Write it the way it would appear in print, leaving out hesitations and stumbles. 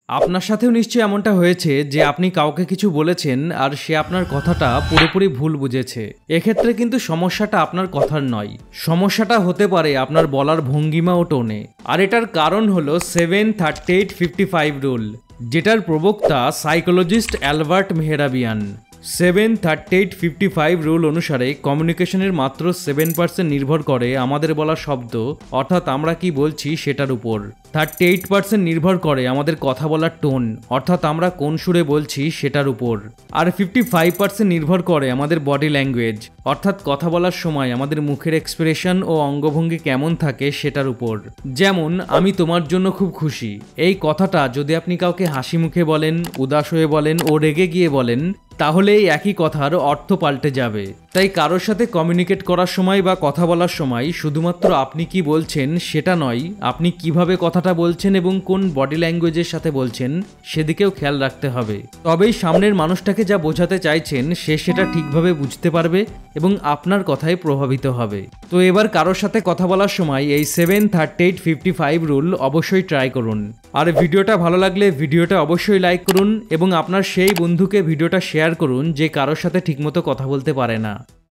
আপনার সাথেও নিশ্চয়ই এমনটা হয়েছে যে আপনি কাউকে কিছু বলেছেন আর সে আপনার কথাটা পুরোপুরি ভুল বুঝেছে। এক্ষেত্রে কিন্তু সমস্যাটা আপনার কথার নয়, সমস্যাটা হতে পারে আপনার বলার ভঙ্গিমা ও টোনে। আর এটার কারণ হলো 7-38-55 রুল, যেটার প্রবক্তা সাইকোলজিস্ট অ্যালবার্ট মেহরাবিয়ান। 7-38-55 রুল অনুসারে কমিউনিকেশনের মাত্র 7% নির্ভর করে আমাদের বলা শব্দ অর্থাৎ আমরা কি বলছি সেটার উপর। 38% নির্ভর করে আমাদের কথা বলার টোন অর্থাৎ আমরা কোন সুরে বলছি সেটার উপর। আর 55% নির্ভর করে আমাদের বডি ল্যাঙ্গুয়েজ অর্থাৎ কথা বলার সময় আমাদের মুখের এক্সপ্রেশন ও অঙ্গভঙ্গি কেমন থাকে সেটার উপর। যেমন আমি তোমার জন্য খুব খুশি, এই কথাটা যদি আপনি কাউকে হাসি মুখে বলেন, উদাস হয়ে বলেন ও রেগে গিয়ে বলেন, তাহলে এই একই কথার অর্থ পাল্টে যাবে। তাই কারোর সাথে কমিউনিকেট করার সময় বা কথা বলার সময় শুধুমাত্র আপনি কি বলছেন সেটা নয়, আপনি কিভাবে কথাটা বলছেন এবং কোন বডি ল্যাঙ্গুয়েজের সাথে বলছেন সেদিকেও খেয়াল রাখতে হবে। তবেই সামনের মানুষটাকে যা বোঝাতে চাইছেন সে সেটা ঠিকভাবে বুঝতে পারবে এবং আপনার কথায় প্রভাবিত হবে। তো এবার কারোর সাথে কথা বলার সময় এই 7-38-55 রুল অবশ্যই ট্রাই করুন। আর ভিডিওটা ভালো লাগলে ভিডিওটা অবশ্যই লাইক করুন এবং আপনার সেই বন্ধুকে ভিডিওটা শেয়ার করুন যে কারোর সাথে ঠিকমতো কথা বলতে পারে না।